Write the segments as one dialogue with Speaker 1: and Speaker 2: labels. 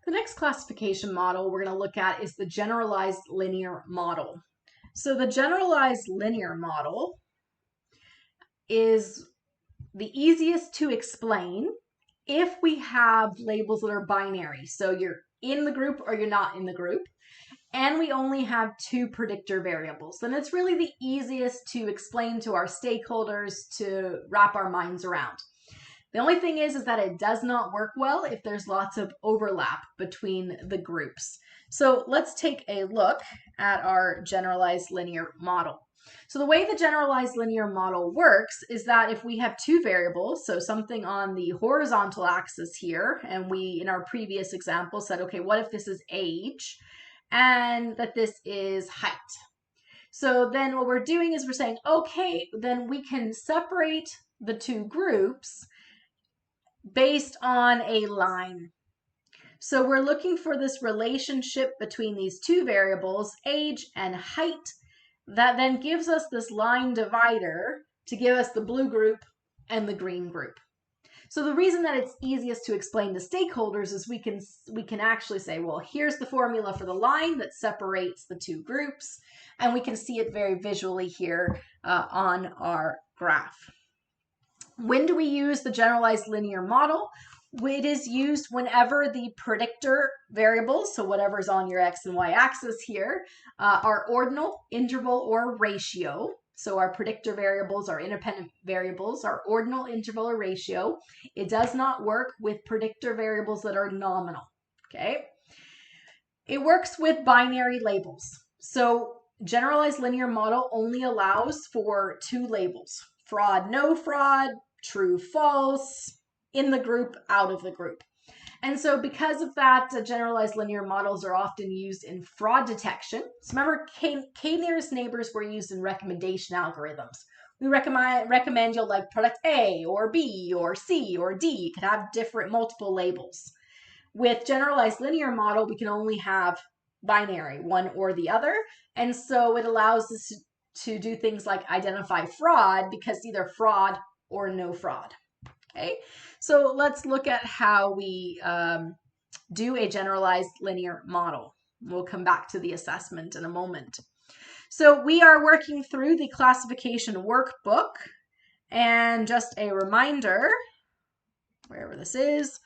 Speaker 1: The next classification model we're going to look at is the generalized linear model. So the generalized linear model is the easiest to explain if we have labels that are binary. So you're in the group or you're not in the group. And we only have two predictor variables. Then it's really the easiest to explain to our stakeholders to wrap our minds around. The only thing is that it does not work well if there's lots of overlap between the groups. So let's take a look at our generalized linear model. So the way the generalized linear model works is that if we have two variables, so something on the horizontal axis here, and we in our previous example said, okay, what if this is age and that this is height? So then what we're doing is we're saying, okay, then we can separate the two groups based on a line. So we're looking for this relationship between these two variables, age and height, that then gives us this line divider to give us the blue group and the green group. So the reason that it's easiest to explain to stakeholders is we can actually say, well, here's the formula for the line that separates the two groups, and we can see it very visually here on our graph. When do we use the generalized linear model? It is used whenever the predictor variables, so whatever's on your x and y axis here, are ordinal, interval, or ratio. So our predictor variables, our independent variables, are ordinal, interval, or ratio. It does not work with predictor variables that are nominal, okay? It works with binary labels. So generalized linear model only allows for two labels: fraud, no fraud, true, false, in the group, out of the group. And so because of that, generalized linear models are often used in fraud detection. So remember, k-nearest neighbors were used in recommendation algorithms. We recommend you'll like product A or B or C or D. You could have different multiple labels. With generalized linear model, we can only have binary, one or the other. And so it allows us to do things like identify fraud, because either fraud or no fraud. Okay, so let's look at how we do a generalized linear model. We'll come back to the assessment in a moment. So we are working through the classification workbook, and just a reminder, wherever this is,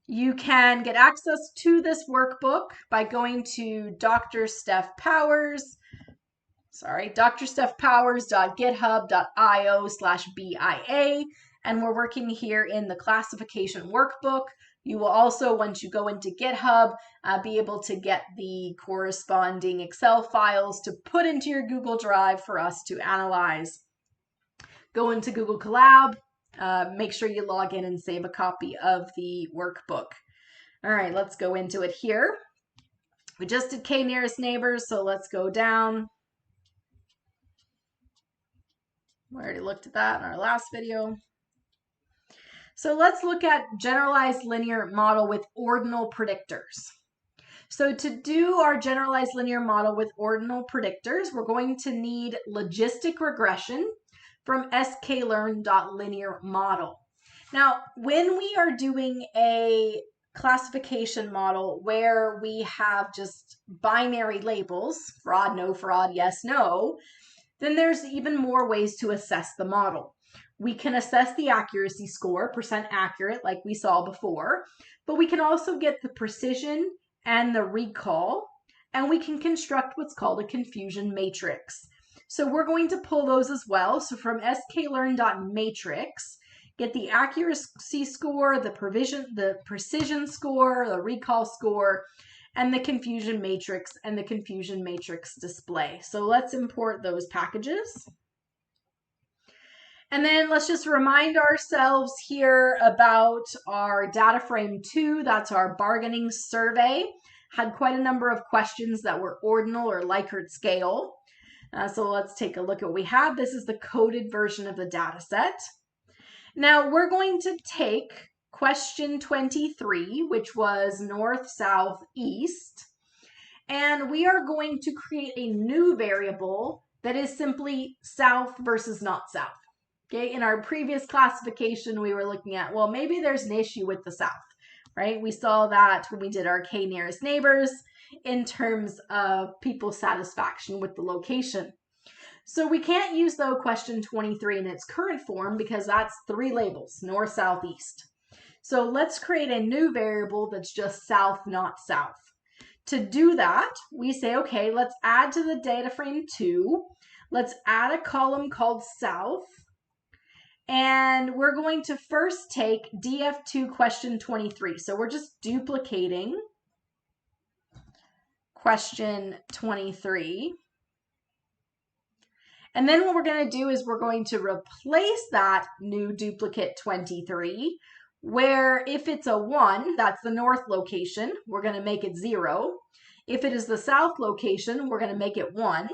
Speaker 1: you can get access to this workbook by going to drstephpowers.github.io/BIA, and we're working here in the classification workbook. You will also, once you go into GitHub, be able to get the corresponding Excel files to put into your Google Drive for us to analyze. Go into Google Colab, make sure you log in and save a copy of the workbook. All right, let's go into it here. We just did k-nearest neighbors, so let's go down. We already looked at that in our last video. So let's look at generalized linear model with ordinal predictors. So to do our generalized linear model with ordinal predictors, we're going to need logistic regression from sklearn.linear model. Now, when we are doing a classification model where we have just binary labels, fraud, no fraud, yes, no, then there's even more ways to assess the model. We can assess the accuracy score, percent accurate, like we saw before, but we can also get the precision and the recall, and we can construct what's called a confusion matrix. So we're going to pull those as well. So from sklearn.matrix, get the accuracy score, the precision score, the recall score, and the confusion matrix and the confusion matrix display. So let's import those packages. And then let's just remind ourselves here about our data frame 2. That's our bargaining survey. Had quite a number of questions that were ordinal or Likert scale. So let's take a look at what we have. This is the coded version of the data set. Now we're going to take question 23, which was north, south, east, and we are going to create a new variable that is simply south versus not south. Okay, in our previous classification, we were looking at, well, maybe there's an issue with the south. right? We saw that when we did our K nearest neighbors in terms of people's satisfaction with the location. So we can't use, though, question 23 in its current form because that's 3 labels, north, south, east. So let's create a new variable that's just south, not south. To do that, we say, okay, let's add to the data frame 2. Let's add a column called south. And we're going to first take df2 question 23. So we're just duplicating question 23. And then what we're going to do is we're going to replace that new duplicate 23, where if it's a 1, that's the north location, we're going to make it 0. If it is the south location, we're going to make it 1.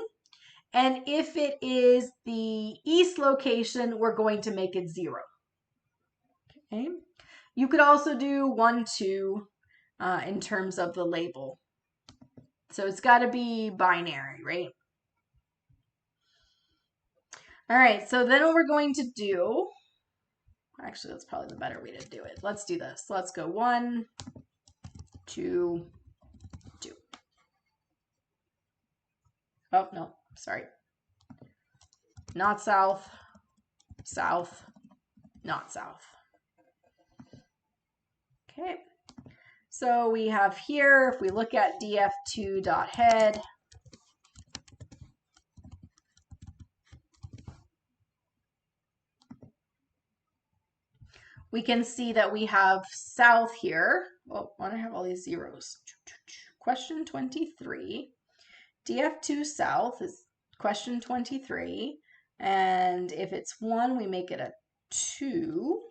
Speaker 1: And if it is the east location, we're going to make it 0. Okay. You could also do 1, 2 in terms of the label. So it's got to be binary, right? All right, so then what we're going to do, actually, that's probably the better way to do it. Let's do this. Let's go 1, 2, 2. Oh, no, sorry. Not south, south, not south. Okay, so we have here, if we look at df2.head, we can see that we have south here. Oh, why do I have all these zeros? Question 23. df2 south is question 23. And if it's 1, we make it a 2.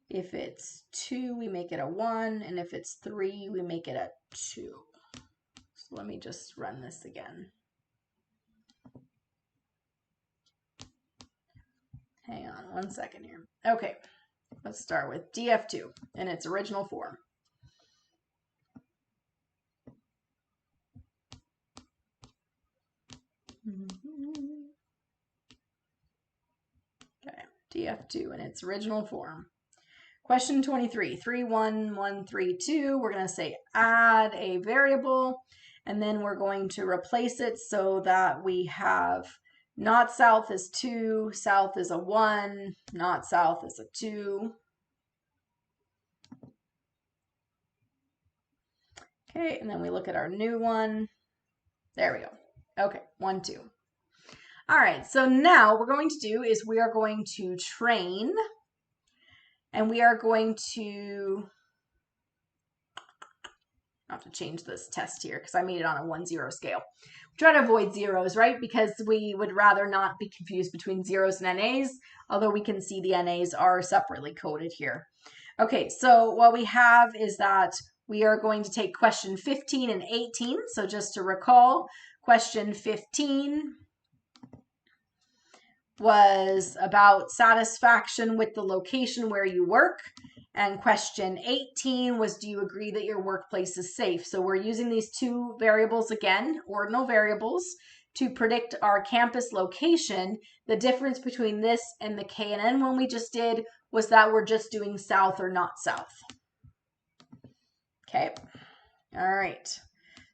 Speaker 1: If it's 2, we make it a 1. And if it's 3, we make it a 2. So let me just run this again. Hang on 1 second here. Okay. Let's start with df2 in its original form. Okay, df2 in its original form. Question 23, 3, 1, 1, 3, 2. We're going to say add a variable, and then we're going to replace it so that we have not south is 2, south is a 1, not south is a 2. Okay, and then we look at our new one. There we go. Okay, 1, 2. All right, so now what we're going to do is we are going to train, and we are going to, I have to change this test here because I made it on a 1-0 scale. We try to avoid zeros, right? Because we would rather not be confused between zeros and NAs, although we can see the NAs are separately coded here. Okay, so what we have is that we are going to take question 15 and 18. So just to recall, question 15 was about satisfaction with the location where you work. And question 18 was, do you agree that your workplace is safe? So we're using these 2 variables again, ordinal variables, to predict our campus location. The difference between this and the K&N one we just did was that we're just doing south or not south. Okay, all right.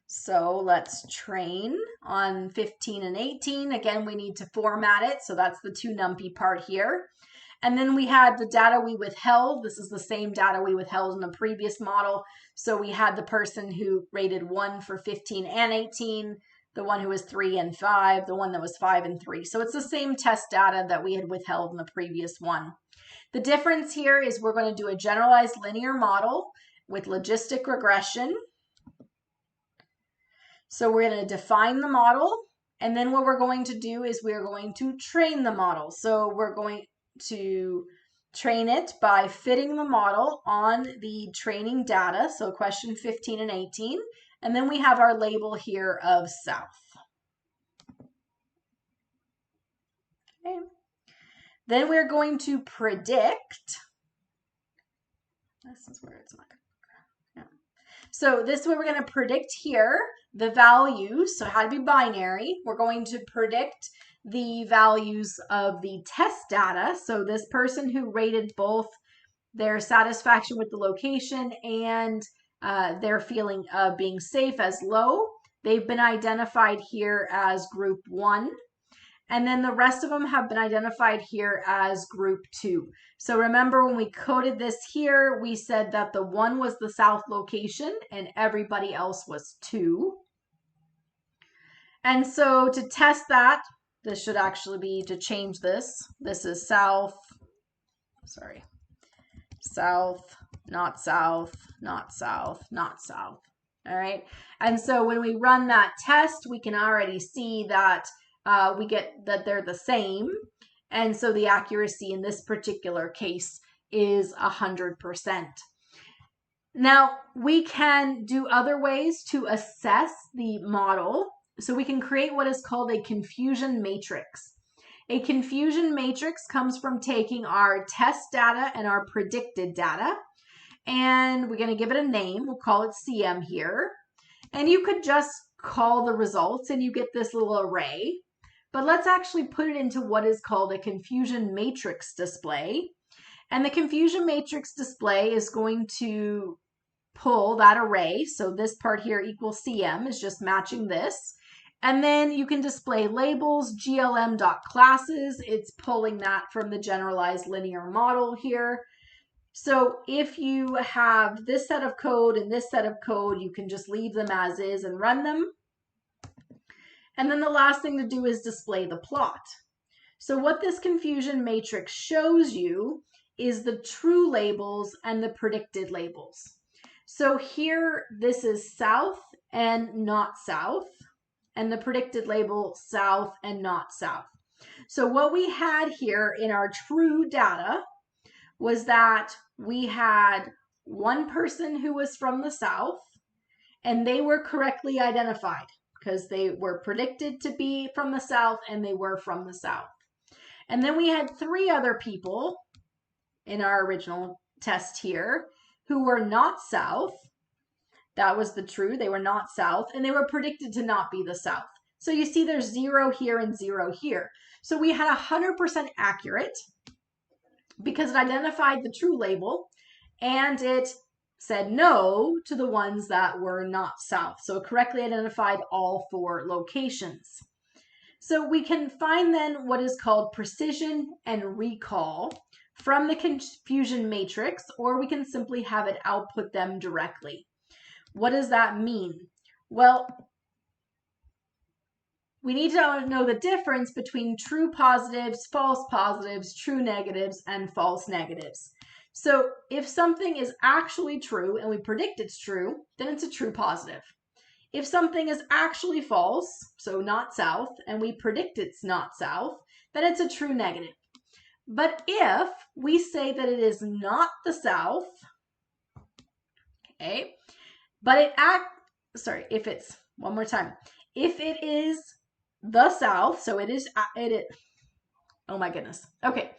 Speaker 1: So let's train on 15 and 18. Again, we need to format it. So that's the 2 numpy part here. And then we had the data we withheld. This is the same data we withheld in the previous model. So we had the person who rated 1 for 15 and 18, the one who was 3 and 5, the one that was 5 and 3. So it's the same test data that we had withheld in the previous one. The difference here is we're going to do a generalized linear model with logistic regression. So we're going to define the model, and then what we're going to do is we're going to train the model. So we're going to train it by fitting the model on the training data, so question 15 and 18, and then we have our label here of south. Okay. Then we're going to predict. This is where it's not. Yeah. So this is what we're going to predict here, the values. So it had to be binary. We're going to predict the values of the test data. So this person who rated both their satisfaction with the location, and their feeling of being safe as low. They've been identified here as group 1. And then the rest of them have been identified here as group 2. So remember when we coded this here, we said that the 1 was the south location and everybody else was 2. And so to test that, this should actually be to change this. This is south, south, not south, not south, not south. All right. And so when we run that test, we can already see that we get that they're the same. And so the accuracy in this particular case is 100%. Now, we can do other ways to assess the model. So we can create what is called a confusion matrix. A confusion matrix comes from taking our test data and our predicted data, and we're going to give it a name. We'll call it CM here. And you could just call the results and you get this little array. But let's actually put it into what is called a confusion matrix display. And the confusion matrix display is going to pull that array. So this part here equals CM is just matching this. And then you can display labels, GLM.classes. It's pulling that from the generalized linear model here. So if you have this set of code and this set of code, you can just leave them as is and run them. And then the last thing to do is display the plot. So what this confusion matrix shows you is the true labels and the predicted labels. So here, this is south and not south, and the predicted label south and not south. So what we had here in our true data was that we had one person who was from the south, and they were correctly identified because they were predicted to be from the south and they were from the south. And then we had 3 other people in our original test here who were not south. That was the true. They were not south, and they were predicted to not be the south. So you see there's 0 here and 0 here. So we had 100% accurate because it identified the true label and it said no to the ones that were not south. So it correctly identified all 4 locations. So we can find then what is called precision and recall from the confusion matrix, or we can simply have it output them directly. What does that mean? Well, we need to know the difference between true positives, false positives, true negatives, and false negatives. So if something is actually true and we predict it's true, then it's a true positive. If something is actually false, so not south, and we predict it's not south, then it's a true negative. But if we say that it is not the south, okay, but if it's, one more time, if it is the south, so oh my goodness, okay,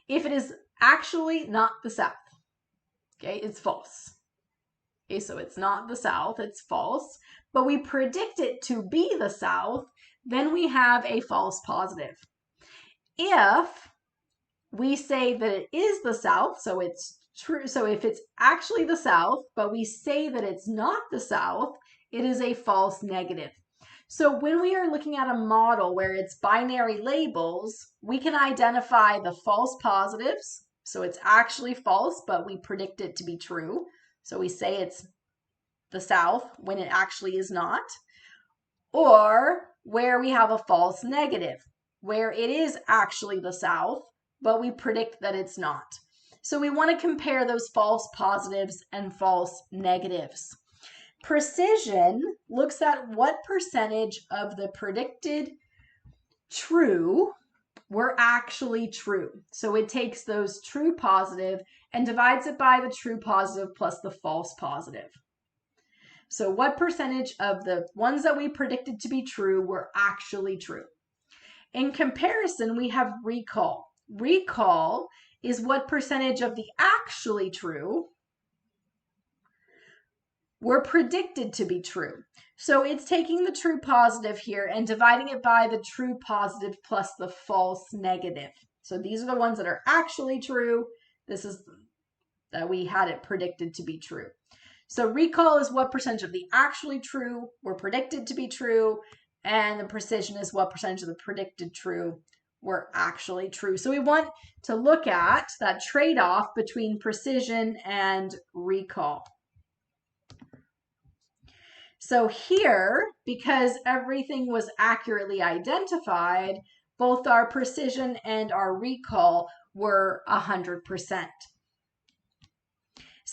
Speaker 1: if it is actually not the south, okay, it's false. Okay, so it's not the south, it's false, but we predict it to be the south, then we have a false positive. If we say that it is the south, so it's true, so if it's actually the south, but we say that it's not the south, it is a false negative. So when we are looking at a model where it's binary labels, we can identify the false positives, so it's actually false, but we predict it to be true. So we say it's the south when it actually is not. Or where we have a false negative, where it is actually the south, but we predict that it's not. So we want to compare those false positives and false negatives. Precision looks at what percentage of the predicted true were actually true. So it takes those true positive and divides it by the true positive plus the false positive. So what percentage of the ones that we predicted to be true were actually true? In comparison, we have recall. Recall is what percentage of the actually true were predicted to be true. So it's taking the true positive here and dividing it by the true positive plus the false negative. So these are the ones that are actually true. This is that we had it predicted to be true. So recall is what percentage of the actually true were predicted to be true, and the precision is what percentage of the predicted true were actually true. So we want to look at that trade-off between precision and recall. So here, because everything was accurately identified, both our precision and our recall were 100%.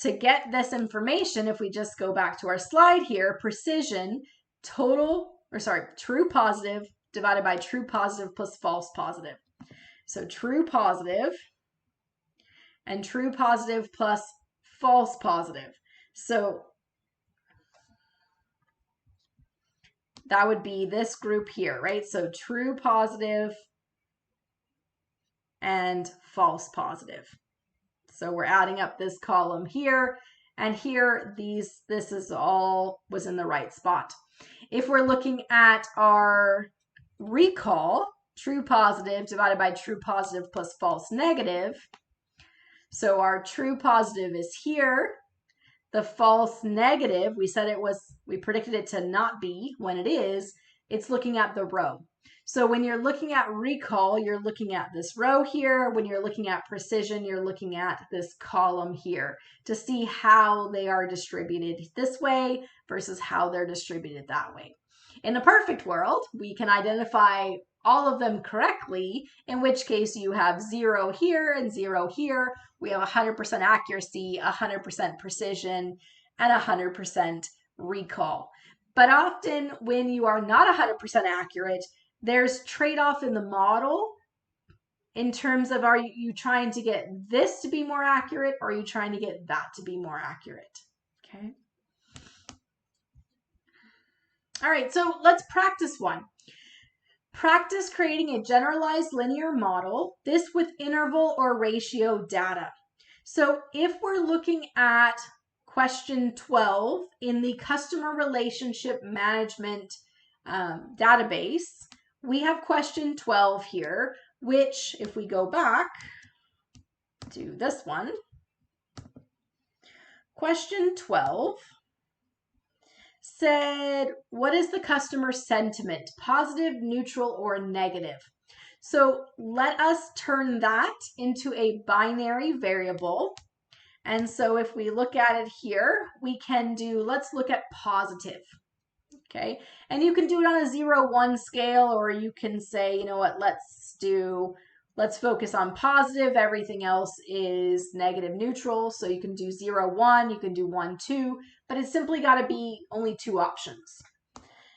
Speaker 1: To get this information, if we just go back to our slide here, precision, true positive divided by true positive plus false positive. So true positive and true positive plus false positive. So that would be this group here, right? So true positive and false positive. So we're adding up this column here, and here this is all was in the right spot. If we're looking at our recall, true positive divided by true positive plus false negative. So our true positive is here. The false negative, we predicted it to not be when it is, it's looking at the row. So when you're looking at recall, you're looking at this row here. When you're looking at precision, you're looking at this column here to see how they are distributed this way versus how they're distributed that way. In a perfect world, we can identify all of them correctly, in which case you have 0 here and 0 here. We have 100% accuracy, 100% precision, and 100% recall. But often when you are not 100% accurate, there's trade-off in the model in terms of, are you trying to get this to be more accurate, or are you trying to get that to be more accurate? Okay. All right, so let's practice one. Practice creating a generalized linear model, this with interval or ratio data. So if we're looking at question 12 in the customer relationship management database, we have question 12 here, which if we go back to this one, question 12 said, what is the customer sentiment, positive, neutral, or negative? So let us turn that into a binary variable. And so if we look at it here, we can let's look at positive. Okay, and you can do it on a 0-1 scale, or you can say, you know what, let's focus on positive. Everything else is negative, neutral. So you can do 0-1, you can do 1-2, but it's simply got to be only 2 options.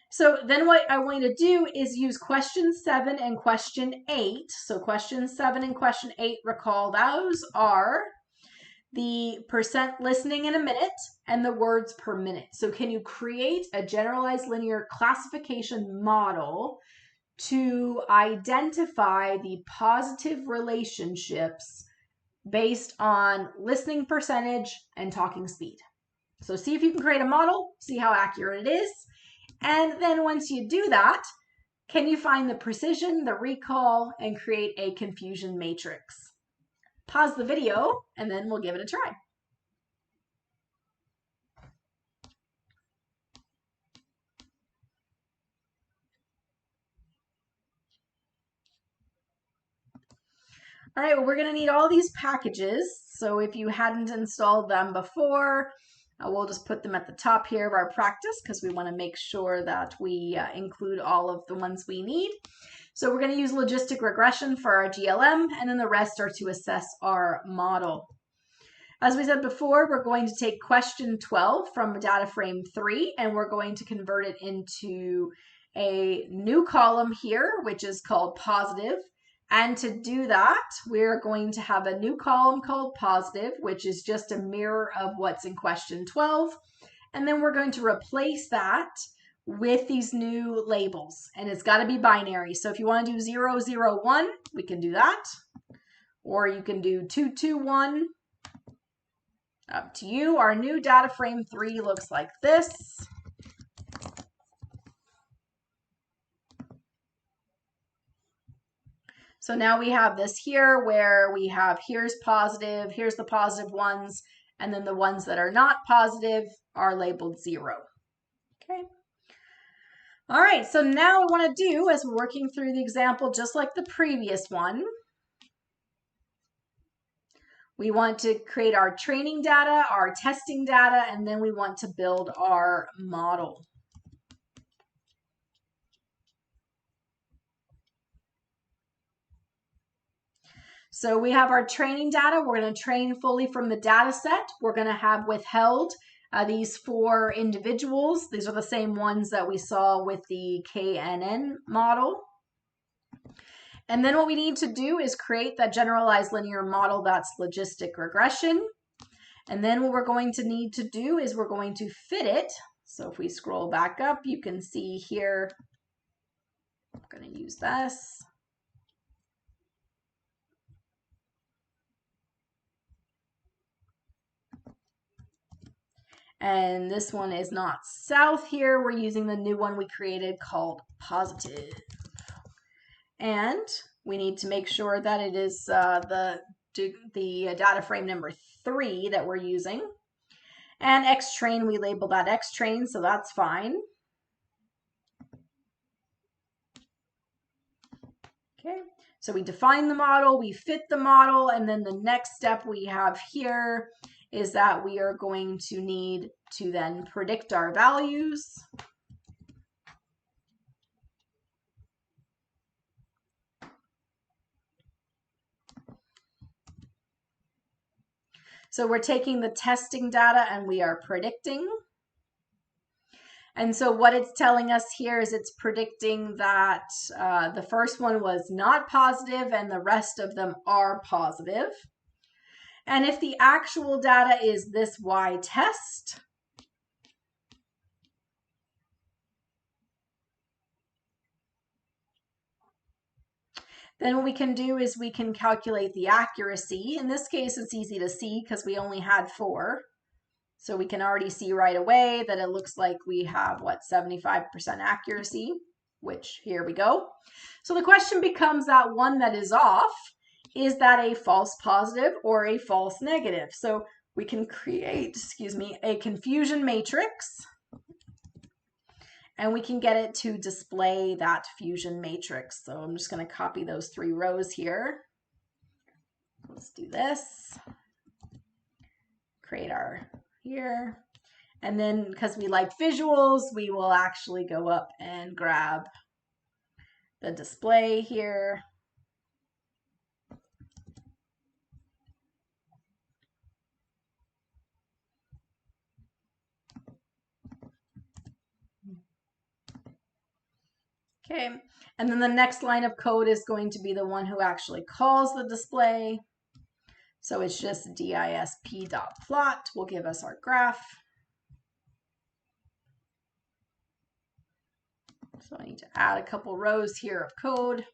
Speaker 1: So then what I want you to do is use question 7 and question 8. So question 7 and question 8, recall those are the percent listening in a minute and the words per minute. So can you create a generalized linear classification model to identify the positive relationships based on listening percentage and talking speed? So see if you can create a model, see how accurate it is. And then once you do that, can you find the precision, the recall, and create a confusion matrix? Pause the video, and then we'll give it a try. All right, well, we're going to need all these packages. So if you hadn't installed them before, we'll just put them at the top here of our practice because we want to make sure that we include all of the ones we need. So we're going to use logistic regression for our GLM, and then the rest are to assess our model. As we said before, we're going to take question 12 from data frame 3, and we're going to convert it into a new column here, which is called positive. And to do that, we're going to have a new column called positive, which is just a mirror of what's in question 12. And then we're going to replace that with these new labels, and it's got to be binary. So if you want to do 0, 0, 1, we can do that, or you can do 2, 2, 1. Up to you. Our new data frame 3 looks like this. So now we have this here where we have here's positive, here's the positive ones, And then the ones that are not positive are labeled 0. Okay. All right, so now what I want to do, as we're working through the example just like the previous one, we want to create our training data, our testing data, and then we want to build our model. So we have our training data. We're going to train fully from the data set. We're going to have withheld these 4 individuals. These are the same ones that we saw with the KNN model. And then what we need to do is create that generalized linear model that's logistic regression. And then what we're going to need to do is we're going to fit it. So if we scroll back up, you can see here, I'm going to use this. And this one is not south here. We're using the new one we created called positive. And we need to make sure that it is the data frame number 3 that we're using. And X train, we label that X train, so that's fine. Okay, so we define the model, we fit the model, and then the next step we have here is that we are going to need to then predict our values. So we're taking the testing data and we are predicting. And so what it's telling us here is it's predicting that the first one was not positive and the rest of them are positive. And if the actual data is this Y test, then what we can do is we can calculate the accuracy. In this case, it's easy to see because we only had 4. So we can already see right away that it looks like we have, 75% accuracy, which here we go. So the question becomes that one that is off, is that a false positive or a false negative? So we can create, a confusion matrix, and we can get it to display that fusion matrix. So I'm just going to copy those 3 rows here. Let's do this. Create our here. And then because we like visuals, we will actually go up and grab the display here. Okay, and then the next line of code is going to be the one who actually calls the display. So it's just disp.plot will give us our graph. So I need to add a couple rows here of code.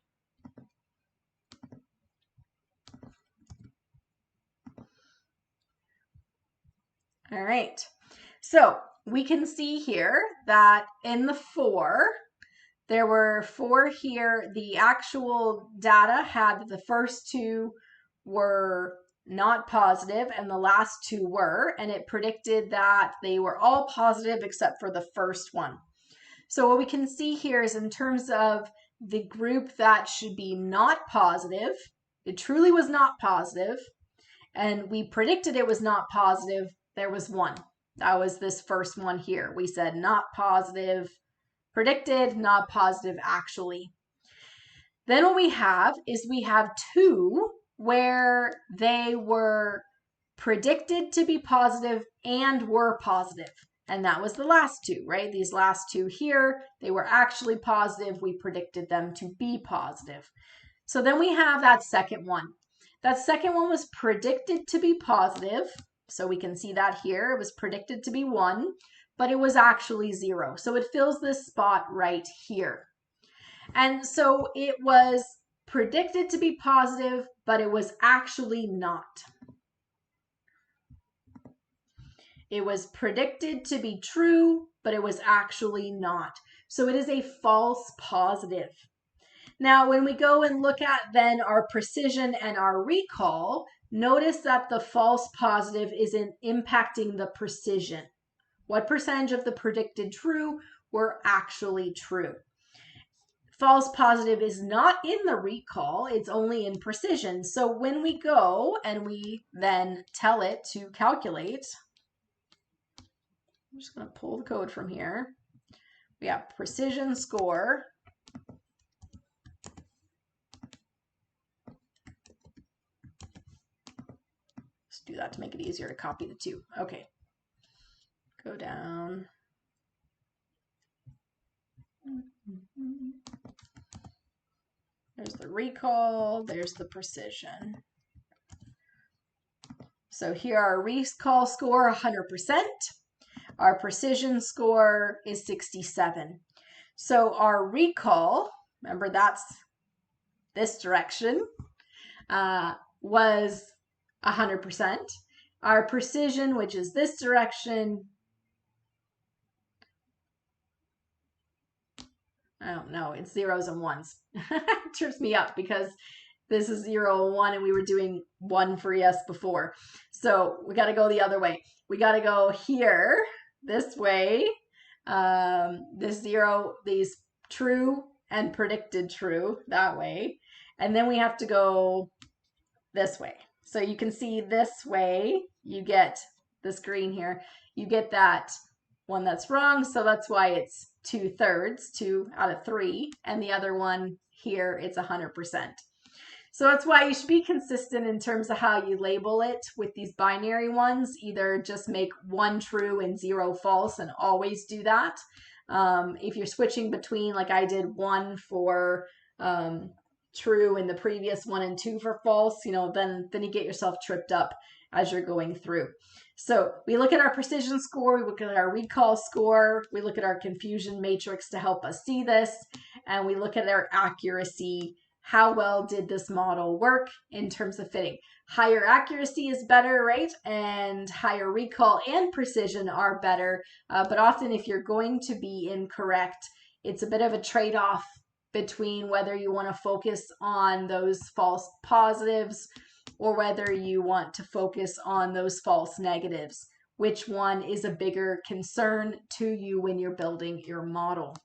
Speaker 1: All right, so we can see here that in the 4, there were 4 here. The actual data had the first 2 were not positive and the last 2 were, and it predicted that they were all positive except for the first one. So what we can see here is in terms of the group that should be not positive, it truly was not positive, and we predicted it was not positive. There was 1. That was this first one here. We said not positive, predicted, not positive actually. Then what we have is we have 2 where they were predicted to be positive and were positive. And that was the last 2, right? These last 2 here, they were actually positive. We predicted them to be positive. So then we have that second one. That second one was predicted to be positive. So we can see that here. It was predicted to be 1, but it was actually 0. So it fills this spot right here. And so it was predicted to be positive, but it was actually not. It was predicted to be true, but it was actually not. So it is a false positive. Now, when we go and look at then our precision and our recall, notice that the false positive isn't impacting the precision. What percentage of the predicted true were actually true? False positive is not in the recall, it's only in precision. So when we go and we then tell it to calculate, I'm just going to pull the code from here. We have precision score. Let's do that to make it easier to copy the two. Okay. Go down. There's the recall, there's the precision. So here our recall score 100%. Our precision score is 67. So our recall, remember that's this direction, was 100%. Our precision, which is this direction, I don't know, it's zeros and ones. It trips me up because this is 0 and 1 and we were doing 1 for yes before. So we got to go the other way. We got to go here, this way, this 0, these true and predicted true, that way. And then we have to go this way. So you can see this way, you get this green here, you get that one that's wrong. So that's why it's 2/3, 2 out of 3. And the other one here, it's 100%. So that's why you should be consistent in terms of how you label it with these binary ones. Either just make 1 true and 0 false and always do that. If you're switching between, like I did, 1 for true and the previous 1 and 2 for false, then you get yourself tripped up as you're going through. So we look at our precision score, we look at our recall score, we look at our confusion matrix to help us see this, and we look at our accuracy. How well did this model work in terms of fitting? Higher accuracy is better, right? And higher recall and precision are better. But often if you're going to be incorrect, it's a bit of a trade-off between whether you want to focus on those false positives or whether you want to focus on those false negatives. Which one is a bigger concern to you when you're building your model?